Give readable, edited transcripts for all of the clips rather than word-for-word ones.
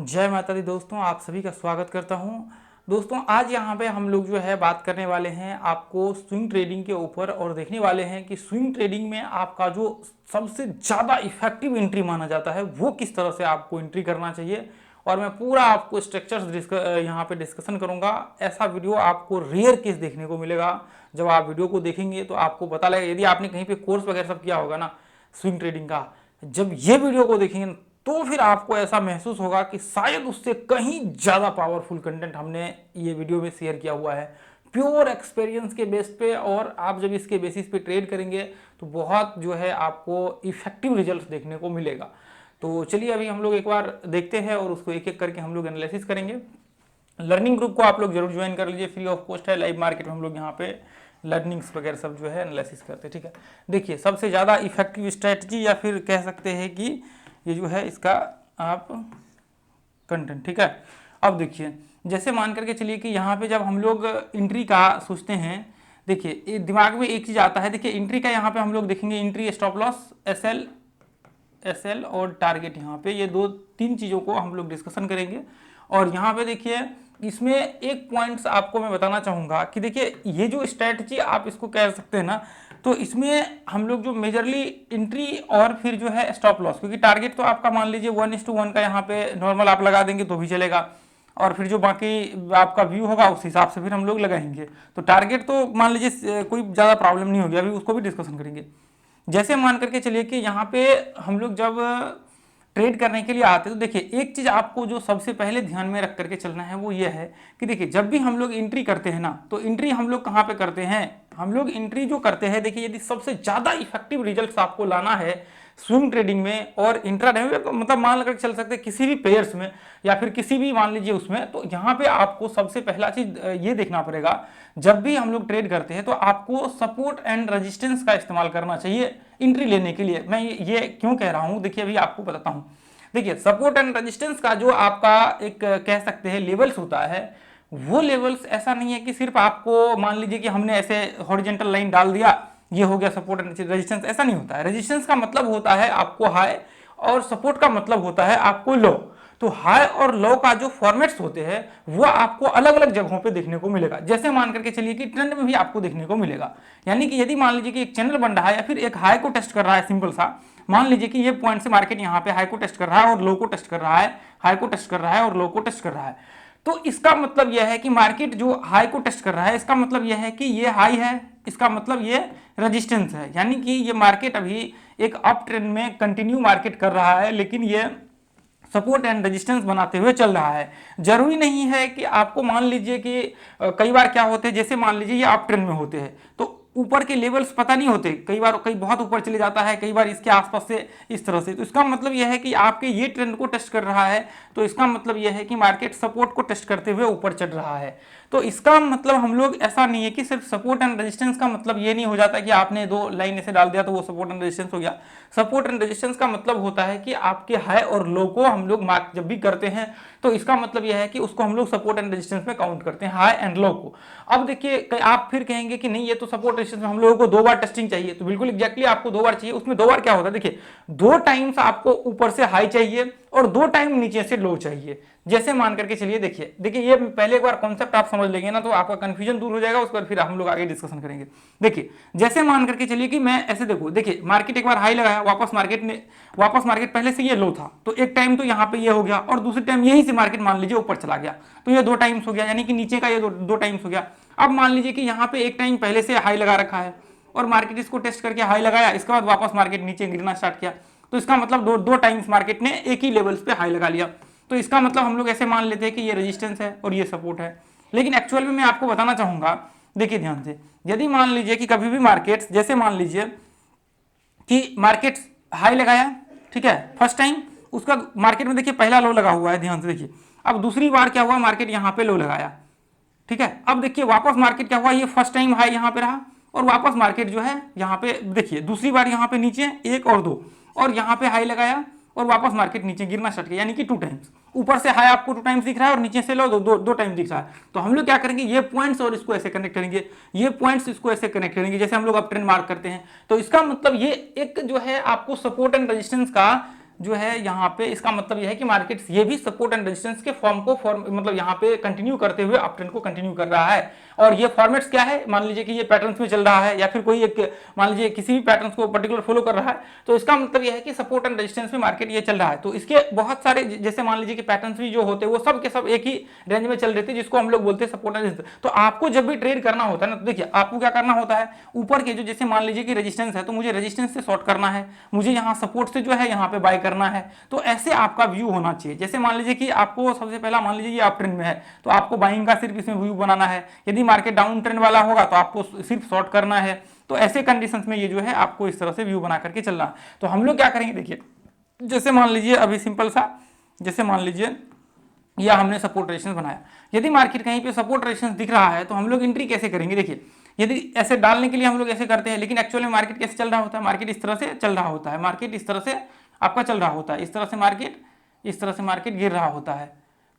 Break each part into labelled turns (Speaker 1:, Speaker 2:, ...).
Speaker 1: जय माता दी दोस्तों, आप सभी का स्वागत करता हूं। दोस्तों आज यहाँ पे हम लोग जो है बात करने वाले हैं आपको स्विंग ट्रेडिंग के ऊपर और देखने वाले हैं कि स्विंग ट्रेडिंग में आपका जो सबसे ज़्यादा इफेक्टिव एंट्री माना जाता है वो किस तरह से आपको एंट्री करना चाहिए। और मैं पूरा आपको स्ट्रक्चर्स यहाँ पे डिस्कशन करूँगा। ऐसा वीडियो आपको रेयर केस देखने को मिलेगा। जब आप वीडियो को देखेंगे तो आपको पता लगेगा, यदि आपने कहीं पे कोर्स वगैरह सब किया होगा ना स्विंग ट्रेडिंग का, जब ये वीडियो को देखेंगे तो फिर आपको ऐसा महसूस होगा कि शायद उससे कहीं ज़्यादा पावरफुल कंटेंट हमने ये वीडियो में शेयर किया हुआ है प्योर एक्सपीरियंस के बेस पे। और आप जब इसके बेसिस पे ट्रेड करेंगे तो बहुत जो है आपको इफेक्टिव रिजल्ट देखने को मिलेगा। तो चलिए अभी हम लोग एक बार देखते हैं और उसको एक एक करके हम लोग एनालिसिस करेंगे। लर्निंग ग्रुप को आप लोग जरूर ज्वाइन कर लीजिए, फ्री ऑफ कॉस्ट है। लाइव मार्केट में हम लोग यहाँ पे लर्निंग्स वगैरह सब जो है एनालिसिस करते हैं, ठीक है। देखिए सबसे ज़्यादा इफेक्टिव स्ट्रेटजी या फिर कह सकते हैं कि ये जो है इसका आप कंटेंट, ठीक है। अब देखिए जैसे मान करके चलिए कि यहाँ पे जब हम लोग एंट्री का सोचते हैं, देखिए दिमाग में एक चीज़ आता है। देखिए एंट्री का यहाँ पे हम लोग देखेंगे एंट्री, स्टॉप लॉस, एसएल और टारगेट। यहाँ पे ये दो तीन चीज़ों को हम लोग डिस्कशन करेंगे। और यहाँ पे देखिए इसमें एक पॉइंट्स आपको मैं बताना चाहूँगा कि देखिए ये जो स्ट्रैटेजी आप इसको कह सकते हैं ना, तो इसमें हम लोग जो मेजरली एंट्री और फिर जो है स्टॉप लॉस, क्योंकि टारगेट तो आपका मान लीजिए 1:1 का यहाँ पे नॉर्मल आप लगा देंगे तो भी चलेगा, और फिर जो बाकी आपका व्यू होगा उस हिसाब से फिर हम लोग लगाएंगे। तो टारगेट तो मान लीजिए कोई ज़्यादा प्रॉब्लम नहीं होगी, अभी उसको भी डिस्कशन करेंगे। जैसे मान करके चलिए कि यहाँ पे हम लोग जब ट्रेड करने के लिए आते हैं तो देखिए एक चीज़ आपको जो सबसे पहले ध्यान में रख करके चलना है वो ये है कि देखिए जब भी हम लोग एंट्री करते हैं ना, तो एंट्री हम लोग कहाँ पे करते हैं, हम लोग एंट्री जो करते हैं, देखिए यदि सबसे ज़्यादा इफेक्टिव रिजल्ट्स आपको लाना है स्विंग ट्रेडिंग में और इंट्राडे में, मतलब मान कर चल सकते हैं किसी भी पेयर्स में या फिर किसी भी मान लीजिए उसमें, तो यहाँ पे आपको सबसे पहला चीज ये देखना पड़ेगा जब भी हम लोग ट्रेड करते हैं तो आपको सपोर्ट एंड रेजिस्टेंस का इस्तेमाल करना चाहिए एंट्री लेने के लिए। मैं ये क्यों कह रहा हूँ, देखिए अभी आपको बताता हूँ। देखिए सपोर्ट एंड रेजिस्टेंस का जो आपका एक कह सकते हैं लेवल्स होता है, वो लेवल्स ऐसा नहीं है कि सिर्फ आपको मान लीजिए कि हमने ऐसे हॉरिजॉन्टल लाइन डाल दिया ये हो गया सपोर्ट एंड रेजिस्टेंस, ऐसा नहीं होता है। रेजिस्टेंस का मतलब होता है आपको हाई और सपोर्ट का मतलब होता है आपको लो। तो हाई और लो का जो फॉर्मेट्स होते हैं वो आपको अलग अलग जगहों पे देखने को मिलेगा। जैसे मान करके चलिए कि ट्रेंड में भी आपको देखने को मिलेगा, यानी कि यदि मान लीजिए कि एक चैनल बन रहा है या फिर एक हाई को टेस्ट कर रहा है, सिंपल सा मान लीजिए कि ये पॉइंट से मार्केट यहाँ पे हाई को टेस्ट कर रहा है और लो को टेस्ट कर रहा है, हाई को टेस्ट कर रहा है और लो को टेस्ट कर रहा है, तो इसका मतलब यह है कि मार्केट जो हाई को टेस्ट कर रहा है इसका मतलब यह है कि ये हाई है, इसका मतलब ये रेजिस्टेंस है, यानी कि ये मार्केट अभी एक अप ट्रेंड में कंटिन्यू मार्केट कर रहा है, लेकिन ये सपोर्ट एंड रेजिस्टेंस बनाते हुए चल रहा है। जरूरी नहीं है कि आपको मान लीजिए कि कई बार क्या होते हैं, जैसे मान लीजिए ये अप ट्रेंड में होते हैं तो ऊपर के लेवल्स पता नहीं होते, कई बार कई बहुत ऊपर चले जाता है, कई बार इसके आसपास से इस तरह से, तो इसका मतलब यह है कि आपके ये ट्रेंड को टेस्ट कर रहा है, तो इसका मतलब यह है कि मार्केट सपोर्ट को टेस्ट करते हुए ऊपर चढ़ रहा है। तो इसका मतलब हम लोग ऐसा नहीं है कि सिर्फ सपोर्ट एंड रेजिस्टेंस का मतलब ये नहीं हो जाता कि आपने दो लाइन ऐसे डाल दिया तो वो सपोर्ट एंड रेजिस्टेंस हो गया। सपोर्ट एंड रेजिस्टेंस का मतलब होता है कि आपके हाई और लो को हम लोग मार्क जब भी करते हैं तो इसका मतलब यह है कि उसको हम लोग सपोर्ट एंड रेजिस्टेंस में काउंट करते हैं, हाई एंड लो को। अब देखिए आप फिर कहेंगे कि नहीं ये तो सपोर्ट रेजिस्टेंस में हम लोगों को 2 बार टेस्टिंग चाहिए, तो बिल्कुल एग्जैक्टली आपको 2 बार चाहिए। उसमें 2 बार क्या होता है, देखिए 2 टाइम्स आपको ऊपर से हाई चाहिए और 2 टाइम नीचे से लो चाहिए। जैसे मान करके चलिए देखिए ये पहले एक बार कॉन्सेप्ट आप समझ लेंगे ना तो आपका कंफ्यूजन दूर हो जाएगा, उसके बाद फिर हम लोग आगे डिस्कशन करेंगे। देखिए जैसे मान करके चलिए कि मैं ऐसे देखो, देखिए मार्केट एक बार हाई लगाया, वापस मार्केट पहले से ये लो था, तो एक टाइम तो यहाँ पे ये हो गया और दूसरे टाइम यहीं से मार्केट मान लीजिए ऊपर चला गया, तो ये 2 टाइम्स हो गया, यानी कि नीचे का ये दो टाइम्स हो गया। अब मान लीजिए कि यहाँ पे एक टाइम पहले से हाई लगा रखा है और मार्केट इसको टेस्ट करके हाई लगाया, इसके बाद वापस मार्केट नीचे गिरना स्टार्ट किया, तो इसका मतलब दो टाइम्स मार्केट ने एक ही लेवल्स पे हाई लगा लिया। तो इसका मतलब हम लोग ऐसे मान लेते हैं कि ये रेजिस्टेंस है और ये सपोर्ट है। लेकिन एक्चुअल में मैं आपको बताना चाहूंगा, देखिए ध्यान से, यदि मान लीजिए कि कभी भी मार्केट, जैसे मान लीजिए कि मार्केट हाई लगाया, ठीक है, फर्स्ट टाइम, उसका मार्केट में देखिए पहला लो लगा हुआ है, ध्यान से देखिए। अब दूसरी बार क्या हुआ, मार्केट यहाँ पे लो लगाया, ठीक है। अब देखिए वापस मार्केट क्या हुआ, ये फर्स्ट टाइम हाई यहाँ पे रहा और वापस मार्केट जो है यहाँ पे देखिए दूसरी बार यहाँ पे नीचे 1 और 2 और यहाँ पे हाई लगाया और वापस मार्केट नीचे गिरना स्टार्ट किया, यानी कि 2 टाइम्स। ऊपर से हाई आपको 2 टाइम्स दिख रहा है और नीचे से लो दो टाइम दिख रहा है। तो हम लोग क्या करेंगे, ये पॉइंट्स और इसको ऐसे कनेक्ट करेंगे, ये पॉइंट्स इसको ऐसे कनेक्ट करेंगे, जैसे हम लोग अप ट्रेंड मार्क करते हैं। तो इसका मतलब ये एक जो है आपको सपोर्ट एंड रेजिस्टेंस का जो है यहाँ पे इसका मतलब यह है कि मार्केट ये भी सपोर्ट एंड रेजिस्टेंस के फॉर्म को मतलब यहाँ पे कंटिन्यू करते हुए अप ट्रेंड को कंटिन्यू कर रहा है। और ये फॉर्मेट्स क्या है, मान लीजिए कि ये पैटर्न्स में चल रहा है या फिर कोई एक मान लीजिए किसी भी पैटर्न्स को पर्टिकुलर फॉलो कर रहा है, तो इसका मतलब यह है कि सपोर्ट एंड रेजिस्टेंस में मार्केट ये चल रहा है। तो इसके बहुत सारे जैसे मान लीजिए कि पैटर्न्स भी जो होते हैं वो सब के सब एक ही रेंज में चल रहे थे, जिसको हम लोग बोलते हैं सपोर्ट एंड रेजिस्टेंस। तो आपको जब भी ट्रेड करना होता है ना, तो देखिए आपको क्या करना होता है, ऊपर के जो जैसे मान लीजिए कि रेजिस्टेंस है तो मुझे रेजिस्टेंस से शॉर्ट करना है, मुझे यहाँ सपोर्ट से जो है यहाँ पे बाय करना है। तो ऐसे आपका व्यू होना चाहिए। जैसे मान लीजिए कि आपको सबसे पहला मान लीजिए ये अप ट्रेंड में है तो आपको बाइंग का सिर्फ इसमें व्यू बनाना है, यदि मार्केट डाउन ट्रेंड वाला होगा तो आपको सिर्फ शॉर्ट करना है। तो ऐसे कंडीशंस में ये जो है आपको इस तरह से व्यू बना करके चलना है। तो हम लोग क्या करेंगे, देखिए जैसे मान लीजिए अभी सिंपल सा, जैसे मान लीजिए या हमने सपोर्ट रेजिस्टेंस बनाया, यदि मार्केट कहीं पे सपोर्ट रेजिस्टेंस दिख रहा है तो हम लोग एंट्री कैसे करेंगे। देखिए यदि ऐसे डालने के लिए हम लोग ऐसे करते हैं, लेकिन एक्चुअली मार्केट कैसे चल रहा होता है, मार्केट इस तरह से चल रहा होता है, मार्केट इस तरह से आपका चल रहा होता है, इस तरह से मार्केट, इस तरह से मार्केट गिर रहा होता है।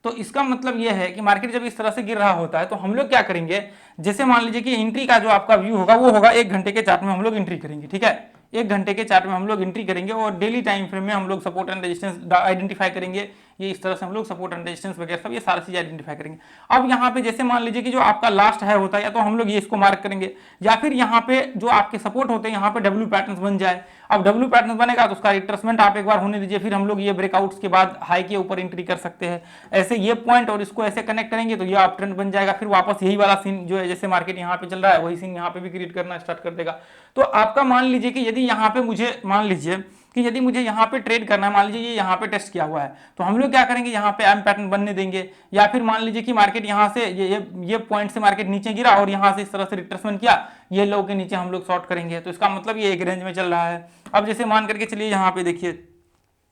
Speaker 1: तो इसका मतलब यह है कि मार्केट जब इस तरह से गिर रहा होता है तो हम लोग क्या करेंगे, जैसे मान लीजिए कि एंट्री का जो आपका व्यू होगा वो होगा 1 घंटे के चार्ट में हम लोग एंट्री करेंगे, ठीक है। 1 घंटे के चार्ट में हम लोग एंट्री करेंगे और डेली टाइम फ्रेम में हम लोग सपोर्ट एंड रेजिस्टेंस आइडेंटिफाई करेंगे। ये इस तरह से हम लोग सपोर्ट एंड रेजिस्टेंस वगैरह सब ये सारी चीज आइडेंटिफाई करेंगे। अब यहाँ पे जैसे मान लीजिए कि जो आपका लास्ट है होता है, या तो हम लोग ये इसको मार्क करेंगे या फिर यहाँ पे जो आपके सपोर्ट होते हैं यहाँ पे डब्ल्यू पैटर्न बन जाए। अब डब्ल्यू पैटर्न बनेगा तो उसका रिट्रेसमेंट आप एक बार होने दीजिए, फिर हम लोग ये ब्रेकआउट्स के बाद हाई के ऊपर एंट्री कर सकते हैं। ऐसे ये पॉइंट और इसको ऐसे कनेक्ट करेंगे तो ये अप ट्रेंड बन जाएगा, फिर वापस यही वाला सीन जो है जैसे मार्केट यहाँ पे चल रहा है वही सीन यहाँ पे भी क्रिएट करना स्टार्ट कर देगा। तो आपका मान लीजिए कि यदि यहाँ पे मुझे मान लीजिए कि यदि मुझे यहाँ पे ट्रेड करना है, मान लीजिए ये यहाँ पे टेस्ट किया हुआ है, तो हम लोग क्या करेंगे, यहाँ पे एम पैटर्न बनने देंगे। या फिर मान लीजिए कि मार्केट यहाँ से ये पॉइंट से मार्केट नीचे गिरा और यहाँ से इस तरह से रिट्रेसमेंट किया, ये लो के नीचे हम लोग शॉर्ट करेंगे। तो इसका मतलब ये एक रेंज में चल रहा है। अब जैसे मान करके चलिए यहाँ पे देखिए,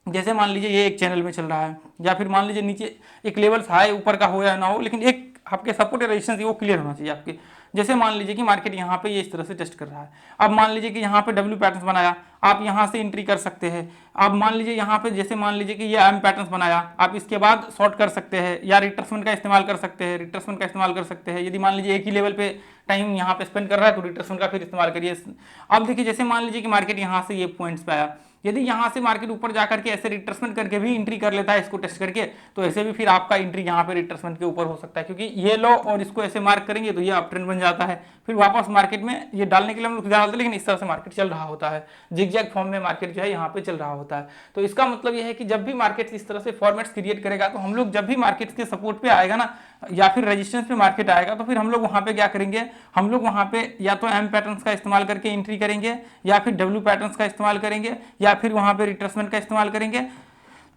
Speaker 1: जैसे मान लीजिए ये एक चैनल में चल रहा है, या फिर मान लीजिए नीचे एक लेवल हाई ऊपर का हो या ना हो, लेकिन एक आपके सपोर्ट या रेजिस्टेंस वो क्लियर होना चाहिए आपके। जैसे मान लीजिए कि मार्केट यहाँ पे ये इस तरह से टेस्ट कर रहा है, अब मान लीजिए कि यहाँ पे डब्ल्यू पैटर्न बनाया, आप यहाँ से एंट्री कर सकते हैं। अब मान लीजिए यहाँ पे जैसे मान लीजिए कि ये एम पैटर्न बनाया, आप इसके बाद शॉर्ट कर सकते हैं या रिट्रेसमेंट का इस्तेमाल कर सकते हैं, रिट्रेसमेंट का इस्तेमाल कर सकते हैं। यदि मान लीजिए एक ही लेवल पे टाइम यहाँ पे स्पेंड कर रहा है तो रिट्रेसमेंट का फिर इस्तेमाल करिए। अब देखिए जैसे मान लीजिए कि मार्केट यहाँ से ये पॉइंट्स पे आया, यदि यहाँ से मार्केट ऊपर जाकर के ऐसे रिट्रेसमेंट करके भी एंट्री कर लेता है इसको टेस्ट करके, तो ऐसे भी फिर आपका एंट्री यहाँ पे रिट्रेसमेंट के ऊपर हो सकता है, क्योंकि ये लो और इसको ऐसे मार्क करेंगे तो ये अप ट्रेंड बन जाता है। फिर वापस मार्केट में ये डालने के लिए हम लोग डालते हैं, लेकिन इस तरह से मार्केट चल रहा होता है, जिगजैग फॉर्म में मार्केट जो है यहाँ पे चल रहा होता है। तो इसका मतलब ये है कि जब भी मार्केट इस तरह से फॉर्मेट्स क्रिएट करेगा तो हम लोग जब भी मार्केट के सपोर्ट पे आएगा ना या फिर रेजिस्टेंस पे मार्केट आएगा, तो फिर हम लोग वहाँ पे क्या करेंगे, हम लोग वहाँ पे या तो एम पैटर्न्स का इस्तेमाल करके एंट्री करेंगे, या फिर डब्ल्यू पैटर्न्स का इस्तेमाल करेंगे, या फिर वहाँ पे रिट्रेसमेंट का इस्तेमाल करेंगे।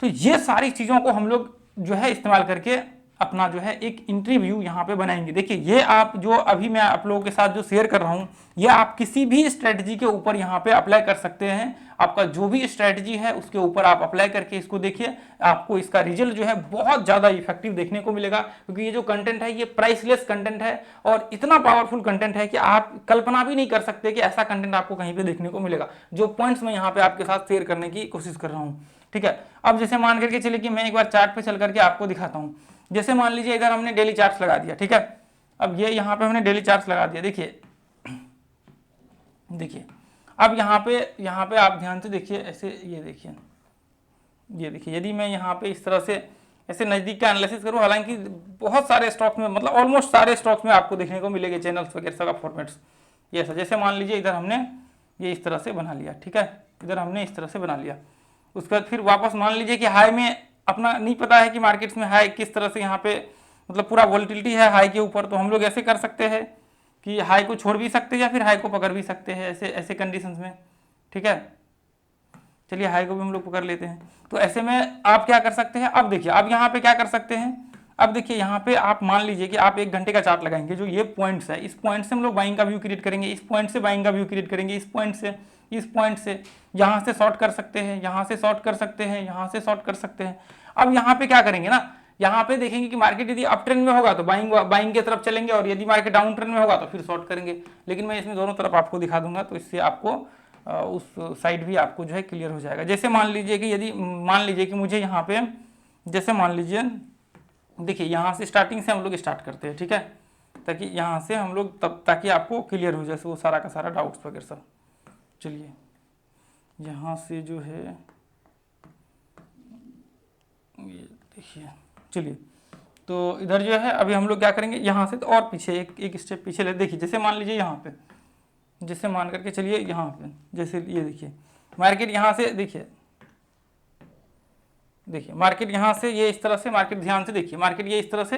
Speaker 1: तो ये सारी चीज़ों को हम लोग जो है इस्तेमाल करके अपना जो है एक एंट्री व्यू यहाँ पे बनाएंगे। देखिए ये आप जो अभी मैं आप लोगों के साथ जो शेयर कर रहा हूँ, ये आप किसी भी स्ट्रेटजी के ऊपर यहाँ पे अप्लाई कर सकते हैं। आपका जो भी स्ट्रेटजी है उसके ऊपर आप अप्लाई करके इसको देखिए, आपको इसका रिजल्ट जो है बहुत ज़्यादा इफेक्टिव देखने को मिलेगा। क्योंकि ये जो कंटेंट है ये प्राइसलेस कंटेंट है और इतना पावरफुल कंटेंट है कि आप कल्पना भी नहीं कर सकते कि ऐसा कंटेंट आपको कहीं पे देखने को मिलेगा। जो पॉइंट्स मैं यहाँ पे आपके साथ शेयर करने की कोशिश कर रहा हूँ, ठीक है। अब जैसे मान करके चलिए कि मैं एक बार चार्ट पे चल करके आपको दिखाता हूँ। जैसे मान लीजिए इधर हमने डेली चार्ट्स लगा दिया, ठीक है। अब ये यहाँ पे हमने डेली चार्ट्स लगा दिया, देखिए देखिए अब यहाँ पे आप ध्यान से देखिए, ऐसे ये देखिए यदि मैं यहाँ पे इस तरह से ऐसे नज़दीक का एनालिसिस करूँ, हालांकि बहुत सारे स्टॉक्स में मतलब ऑलमोस्ट सारे स्टॉक्स में आपको देखने को मिलेंगे चैनल्स वगैरह का फॉर्मेट्स ये ऐसा। जैसे मान लीजिए इधर हमने ये इस तरह से बना लिया, ठीक है, इधर हमने इस तरह से बना लिया। उसके बाद फिर वापस मान लीजिए कि हाई में अपना नहीं पता है कि मार्केट्स में हाई किस तरह से यहाँ पे मतलब पूरा वोलेटिलिटी है हाई के ऊपर, तो हम लोग ऐसे कर सकते हैं कि हाई को छोड़ भी सकते हैं या फिर हाई को पकड़ भी सकते हैं ऐसे कंडीशंस में, ठीक है। चलिए हाई को भी हम लोग पकड़ लेते हैं। तो ऐसे में आप क्या कर सकते हैं, अब देखिए अब यहाँ पे क्या कर सकते हैं, अब देखिए यहाँ पे आप मान लीजिए कि आप 1 घंटे का चार्ट लगाएंगे, जो ये पॉइंट्स है इस पॉइंट से हम लोग बाइंग का व्यू क्रिएट करेंगे, इस पॉइंट से बाइंग का व्यू क्रिएट करेंगे, इस पॉइंट से यहाँ से शॉर्ट कर सकते हैं, यहाँ से शॉर्ट कर सकते हैं, यहाँ से शॉर्ट कर सकते हैं। अब यहाँ पे क्या करेंगे ना, यहाँ पे देखेंगे कि मार्केट यदि अप ट्रेंड में होगा तो बाइंग की तरफ चलेंगे और यदि मार्केट डाउन ट्रेंड में होगा तो फिर शॉर्ट करेंगे। लेकिन मैं इसमें दोनों तरफ आपको दिखा दूंगा, तो इससे आपको उस साइड भी आपको जो है क्लियर हो जाएगा। जैसे मान लीजिए कि यदि मान लीजिए कि मुझे यहाँ पे जैसे मान लीजिए देखिए यहाँ से स्टार्टिंग से हम लोग स्टार्ट करते हैं, ठीक है, ताकि यहाँ से हम लोग तब ताकि आपको क्लियर हो जाए वो सारा का सारा डाउट्स वगैरह सब। चलिए यहाँ से जो है ये देखिए, चलिए तो इधर जो है अभी हम लोग क्या करेंगे, यहाँ से तो और पीछे एक स्टेप पीछे ले, देखिए जैसे मान लीजिए यहाँ पे, जैसे मान करके चलिए यहाँ पे, जैसे ये देखिए मार्केट यहाँ से, देखिए मार्केट यहाँ से ये इस तरह से, मार्केट ध्यान से देखिए, मार्केट ये इस तरह से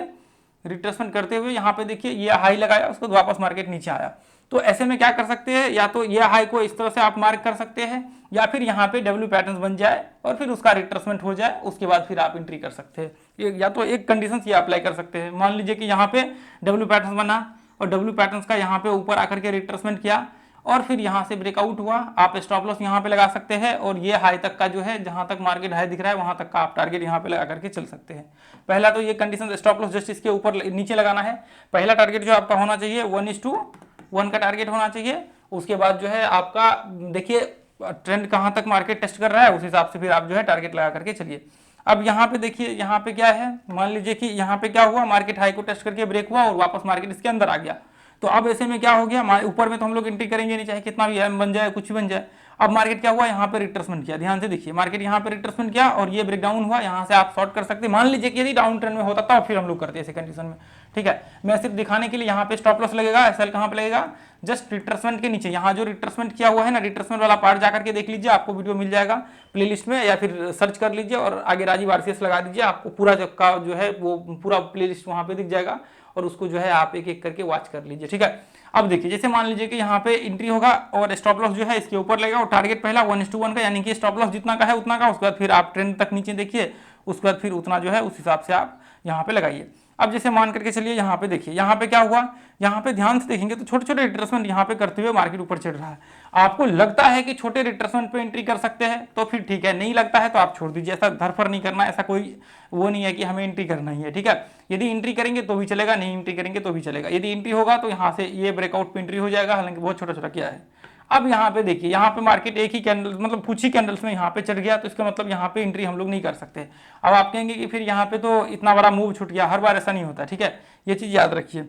Speaker 1: रिट्रेसमेंट करते हुए यहाँ पे देखिए ये हाई लगाया, उसके बाद वापस मार्केट नीचे आया। तो ऐसे में क्या कर सकते हैं, या तो ये हाई को इस तरह से आप मार्क कर सकते हैं, या फिर यहाँ पे डब्ल्यू पैटर्न बन जाए और फिर उसका रिट्रेसमेंट हो जाए, उसके बाद फिर आप एंट्री कर सकते हैं। या तो एक कंडीशन ये अप्लाई कर सकते हैं, मान लीजिए कि यहाँ पे डब्ल्यू पैटर्न बना और डब्ल्यू पैटर्न का यहाँ पे ऊपर आकर के रिट्रेसमेंट किया और फिर यहाँ से ब्रेकआउट हुआ, आप स्टॉप लॉस यहाँ पे लगा सकते हैं और ये हाई तक का जो है, जहाँ तक मार्केट हाई दिख रहा है वहां तक का आप टारगेट यहाँ पे लगा करके चल सकते हैं। पहला तो ये कंडीशन, स्टॉप लॉस जस्ट इसके ऊपर नीचे लगाना है। पहला टारगेट जो आपका होना चाहिए 1:1 का टारगेट होना चाहिए। उसके बाद जो है आपका देखिए ट्रेंड कहाँ तक मार्केट टेस्ट कर रहा है, उस हिसाब से फिर आप जो है टारगेट लगा करके चलिए। अब यहाँ पे देखिए, यहाँ पे क्या है, मान लीजिए कि यहाँ पे क्या हुआ, मार्केट हाई को टेस्ट करके ब्रेक हुआ और वापस मार्केट इसके अंदर आ गया। तो अब ऐसे में क्या हो गया, ऊपर में तो हम लोग एंट्री करेंगे नहीं, चाहे कितना भी एम बन जाए, कुछ भी बन जाए। अब मार्केट क्या हुआ, यहाँ पे रिट्रेसमेंट किया, ध्यान से देखिए, मार्केट यहाँ पे रिट्रेसमेंट किया और ये ब्रेकडाउन हुआ, यहाँ से आप शॉर्ट कर सकते हैं। मान लीजिए कि यदि डाउन ट्रेंड में होता तो फिर हम लोग करते हैं ऐसे कंडीशन में, ठीक है। मैं सिर्फ दिखाने के लिए यहाँ पे स्टॉप लॉस लगेगा, एसएल कहाँ पे लगेगा, जस्ट रिट्रेसमेंट के नीचे, यहाँ जो रिट्रेसमेंट किया हुआ है ना, रिट्रेसमेंट वाला पार्ट जाकर के देख लीजिए, आपको वीडियो मिल जाएगा प्लेलिस्ट में, या फिर सर्च कर लीजिए और आगे राजीव आरसीएस लगा दीजिए, आपको पूरा का जो है वो पूरा प्लेलिस्ट वहाँ पे दिख जाएगा और उसको जो है आप एक एक करके वॉच कर लीजिए, ठीक है। अब देखिए, जैसे मान लीजिए कि यहाँ पे एंट्री होगा और स्टॉप लॉस जो है इसके ऊपर लगेगा और टारगेट पहला 1:1 का, यानी कि स्टॉप लॉस जितना का है उतना का, उसके बाद फिर आप ट्रेंड तक नीचे देखिए, उसके बाद फिर उतना जो है उस हिसाब से आप यहाँ पे लगाइए। अब जैसे मान करके चलिए, यहाँ पे देखिए, यहाँ पे क्या हुआ, यहाँ पे ध्यान से देखेंगे तो छोटे छोटे रिट्रेसमेंट यहाँ पे करते हुए मार्केट ऊपर चढ़ रहा है। आपको लगता है कि छोटे रिट्रेसमेंट पे एंट्री कर सकते हैं तो फिर ठीक है, नहीं लगता है तो आप छोड़ दीजिए, ऐसा धरफर नहीं करना, ऐसा कोई वो नहीं है कि हमें एंट्री करना ही है, ठीक है। यदि एंट्री करेंगे तो भी चलेगा, नहीं एंट्री करेंगे तो भी चलेगा। यदि एंट्री होगा तो यहाँ से ये ब्रेकआउट पे एंट्री हो जाएगा, हालांकि बहुत छोटा छोटा किया है। अब यहाँ पे देखिए, यहाँ पे मार्केट एक ही कैंडल, मतलब कुछ ही कैंडल्स में यहाँ पे चढ़ गया, तो इसका मतलब यहाँ पे एंट्री हम लोग नहीं कर सकते। अब आप कहेंगे कि फिर यहाँ पे तो इतना बड़ा मूव छूट गया, हर बार ऐसा नहीं होता, ठीक है, ये चीज याद रखिए।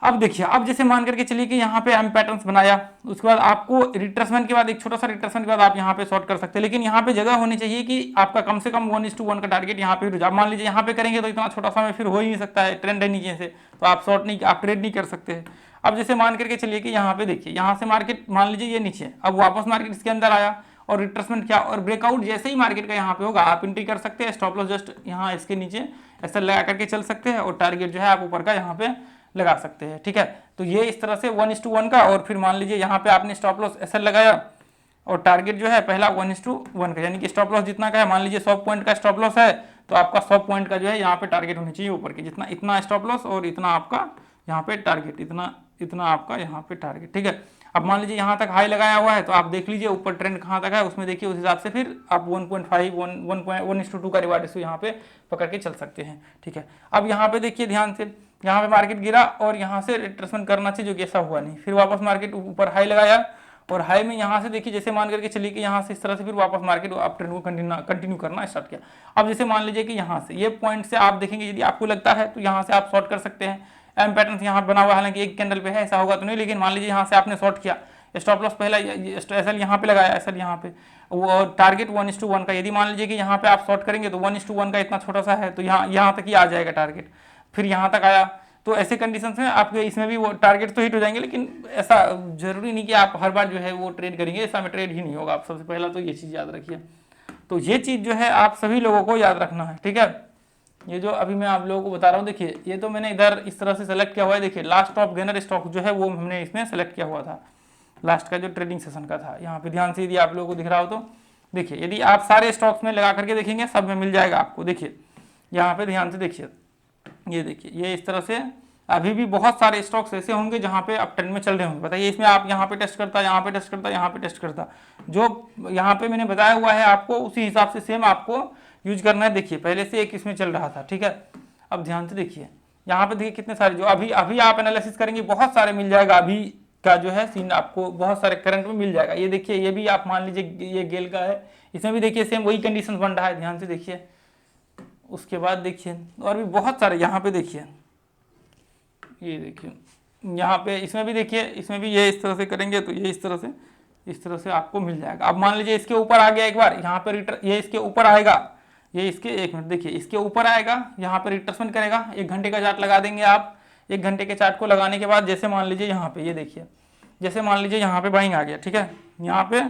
Speaker 1: अब देखिए, अब जैसे मान करके चलिए कि यहाँ पे एम पैटर्न्स बनाया, उसके बाद आपको रिट्रेसमेंट के बाद एक छोटा सा रिट्रेसमेंट के बाद आप यहाँ पे शॉर्ट कर सकते हैं, लेकिन यहाँ पे जगह होनी चाहिए कि आपका कम से कम 1:1 का टारगेट यहाँ पे रुझान, मान लीजिए यहाँ पे करेंगे तो इतना छोटा सा में फिर हो ही नहीं सकता है, ट्रेंड है नीचे से, तो आप शॉर्ट नहीं, आप ट्रेड नहीं कर सकते हैं। अब जैसे मान करके चलिए कि यहाँ पे देखिए, यहाँ से मार्केट मान लीजिए ये नीचे, अब वापस मार्केट इसके अंदर आया और रिट्रेसमेंट किया और ब्रेकआउट जैसे ही मार्केट का यहाँ पे होगा, आप एंट्री कर सकते हैं, स्टॉप लॉस जस्ट यहाँ इसके नीचे ऐसा लगा करके चल सकते हैं और टारगेट जो है आप ऊपर का यहाँ पे लगा सकते हैं, ठीक है। तो ये इस तरह से 1:1 का, और फिर मान लीजिए यहाँ पे आपने स्टॉप लॉस ऐसा लगाया और टारगेट जो है पहला 1:1 का, यानी कि स्टॉप लॉस जितना का है, मान लीजिए 100 पॉइंट का स्टॉप लॉस है तो आपका 100 पॉइंट का जो है यहाँ पे टारगेट होनी चाहिए ऊपर की, जितना इतना स्टॉप लॉस और इतना आपका यहाँ पे टारगेट, इतना आपका यहाँ पे टारगेट, ठीक है। अब मान लीजिए यहाँ तक हाई लगाया हुआ है तो आप देख लीजिए ऊपर ट्रेंड कहाँ तक है, उसमें देखिए, उस हिसाब से फिर आप 1.5 1:2 का रिवार्ड रेशियो यहाँ पे पकड़ के चल सकते हैं, ठीक है। अब यहाँ पे देखिए ध्यान से, यहाँ पे मार्केट गिरा और यहाँ से रिट्रेसमेंट करना चाहिए, जो कि ऐसा हुआ नहीं, फिर वापस मार्केट ऊपर हाई लगाया और हाई में यहाँ से देखिए, जैसे मान करके चलिए कि यहाँ से इस तरह से फिर वापस मार्केट आप ट्रेंड को कंटिन्यू करना स्टार्ट किया। अब जैसे मान लीजिए कि यहाँ से ये पॉइंट से आप देखेंगे, यदि आपको लगता है तो यहाँ से आप शॉर्ट कर सकते हैं। एम पैटर्न यहाँ बना हुआ है, हालांकि एक कैंडल पे है, ऐसा होगा तो नहीं, लेकिन मान लीजिए यहाँ से आपने शॉर्ट किया, स्टॉप लॉस पहला एसएल यहाँ पे लगाया, एसएल यहाँ पे, और टारगेट 1:1 का, यदि मान लीजिए कि यहाँ पे आप शॉर्ट करेंगे तो 1:1 का इतना छोटा सा है तो यहाँ तक ही आ जाएगा टारगेट, फिर यहाँ तक आया, तो ऐसे कंडीशंस में आपके इसमें भी वो टारगेट तो हिट हो जाएंगे, लेकिन ऐसा जरूरी नहीं कि आप हर बार जो है वो ट्रेड करेंगे, ऐसा में ट्रेड ही नहीं होगा। आप सबसे पहला तो ये चीज़ याद रखिए, तो ये चीज़ जो है आप सभी लोगों को याद रखना है, ठीक है। ये जो अभी मैं आप लोगों को बता रहा हूँ, देखिए ये तो मैंने इधर इस तरह से सेलेक्ट किया हुआ है, देखिए लास्ट ऑफ गेनर स्टॉक जो है वो हमने इसमें सेलेक्ट किया हुआ था, लास्ट का जो ट्रेडिंग सेशन का था, यहाँ पे ध्यान से यदि आप लोगों को दिख रहा हो तो देखिए, यदि आप सारे स्टॉक्स में लगा करके देखेंगे सब में मिल जाएगा आपको। देखिए यहाँ पे ध्यान से देखिए, ये देखिए, ये इस तरह से अभी भी बहुत सारे स्टॉक्स ऐसे होंगे जहाँ पे अप ट्रेंड में चल रहे होंगे। बताइए, इसमें आप यहाँ पे टेस्ट करता, यहाँ पे टेस्ट करता, यहाँ पे टेस्ट करता, जो यहाँ पे मैंने बताया हुआ है आपको उसी हिसाब से सेम आपको यूज करना है। देखिए पहले से एक इसमें चल रहा था, ठीक है। अब ध्यान से देखिए, यहाँ पे देखिए कितने सारे जो अभी आप एनालिसिस करेंगे बहुत सारे मिल जाएगा, अभी का जो है सीन आपको बहुत सारे करंट में मिल जाएगा। ये देखिए, ये भी आप मान लीजिए ये गेल का है, इसमें भी देखिए सेम वही कंडीशन बन रहा है, ध्यान से देखिए। उसके बाद देखिए और भी बहुत सारे, यहाँ पे देखिए, ये देखिए यहाँ पे इसमें भी देखिए, इसमें भी ये इस तरह से करेंगे तो ये इस तरह से आपको मिल जाएगा। अब मान लीजिए इसके ऊपर आ गया एक बार, यहाँ पे ये इसके ऊपर आएगा, ये इसके 1 मिनट देखिए इसके ऊपर आएगा, यहाँ पे रिट्रेसमेंट करेगा, 1 घंटे का चार्ट लगा देंगे आप। 1 घंटे के चार्ट को लगाने के बाद जैसे मान लीजिए यहाँ पे ये देखिए, जैसे मान लीजिए यहाँ पे बाइंग आ गया, ठीक है, यहाँ पे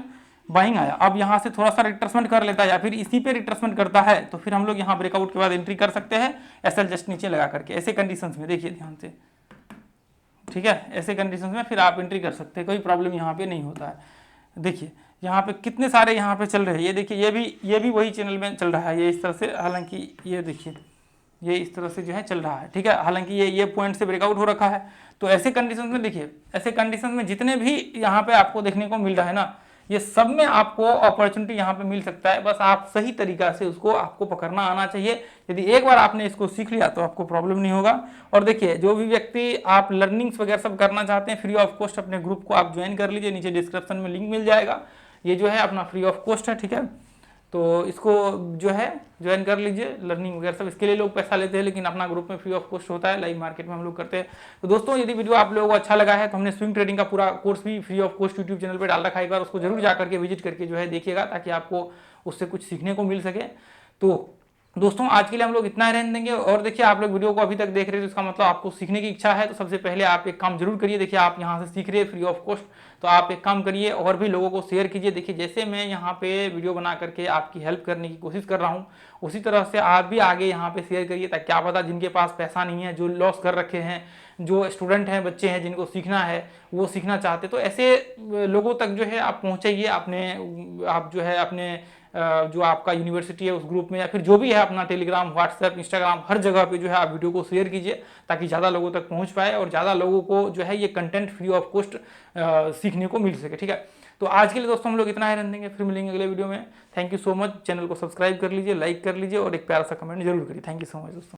Speaker 1: बाइंग आया, अब यहाँ से थोड़ा सा रिट्रेसमेंट कर लेता है या फिर इसी पे रिट्रेसमेंट करता है तो फिर हम लोग यहाँ ब्रेकआउट के बाद एंट्री कर सकते हैं एसएल जस्ट नीचे लगा करके। ऐसे कंडीशंस में देखिए ध्यान से, ठीक है, ऐसे कंडीशंस में फिर आप एंट्री कर सकते हैं, कोई प्रॉब्लम यहाँ पे नहीं होता है। देखिए यहाँ पे कितने सारे यहाँ पे चल रहे हैं, ये देखिए ये भी वही चैनल में चल रहा है, ये इस तरह से, हालांकि ये देखिए ये इस तरह से जो है चल रहा है, ठीक है, हालांकि ये पॉइंट से ब्रेकआउट हो रखा है। तो ऐसे कंडीशंस में देखिए, ऐसे कंडीशंस में जितने भी यहाँ पे आपको देखने को मिल रहा है ना, ये सब में आपको अपॉर्चुनिटी यहाँ पे मिल सकता है, बस आप सही तरीका से उसको आपको पकड़ना आना चाहिए। यदि एक बार आपने इसको सीख लिया तो आपको प्रॉब्लम नहीं होगा। और देखिए जो भी व्यक्ति आप लर्निंग्स वगैरह सब करना चाहते हैं, फ्री ऑफ कॉस्ट अपने ग्रुप को आप ज्वाइन कर लीजिए, नीचे डिस्क्रिप्शन में लिंक मिल जाएगा, ये जो है अपना फ्री ऑफ कॉस्ट है, ठीक है, तो इसको जो है ज्वाइन कर लीजिए। लर्निंग वगैरह सब इसके लिए लोग पैसा लेते हैं, लेकिन अपना ग्रुप में फ्री ऑफ कॉस्ट होता है, लाइव मार्केट में हम लोग करते हैं। तो दोस्तों यदि वीडियो आप लोगों को अच्छा लगा है तो हमने स्विंग ट्रेडिंग का पूरा कोर्स भी free of cost YouTube channel पर डाल रखा है, एक बार उसको जरूर जा करके विजिट करके जो है देखिएगा, ताकि आपको उससे कुछ सीखने को मिल सके। तो दोस्तों आज के लिए हम लोग इतना ही रहने देंगे। और देखिए आप लोग वीडियो को अभी तक देख रहे हैं तो इसका मतलब आपको सीखने की इच्छा है, तो सबसे पहले आप एक काम जरूर करिए। देखिए आप यहाँ से सीख रहे हैं फ्री ऑफ कॉस्ट, तो आप एक काम करिए और भी लोगों को शेयर कीजिए। देखिए जैसे मैं यहाँ पे वीडियो बना करके आपकी हेल्प करने की कोशिश कर रहा हूँ, उसी तरह से आप भी आगे यहाँ पे शेयर करिए, ताकि क्या पता जिनके पास पैसा नहीं है, जो लॉस कर रखे हैं, जो स्टूडेंट हैं, बच्चे हैं जिनको सीखना है, वो सीखना चाहते, तो ऐसे लोगों तक जो है आप पहुँचाइए अपने, आप जो है अपने जो आपका यूनिवर्सिटी है उस ग्रुप में, या फिर जो भी है अपना टेलीग्राम, व्हाट्सएप, इंस्टाग्राम, हर जगह पे जो है आप वीडियो को शेयर कीजिए, ताकि ज़्यादा लोगों तक पहुंच पाए और ज़्यादा लोगों को जो है ये कंटेंट फ्री ऑफ कॉस्ट सीखने को मिल सके, ठीक है। तो आज के लिए दोस्तों हम लोग इतना ही रहने देंगे, फिर मिलेंगे अगले वीडियो में। Thank you so much, channel को सब्सक्राइब कर लीजिए, लाइक कर लीजिए और एक प्यारा सा कमेंट जरूर करिए। थैंक यू सो मच दोस्तों।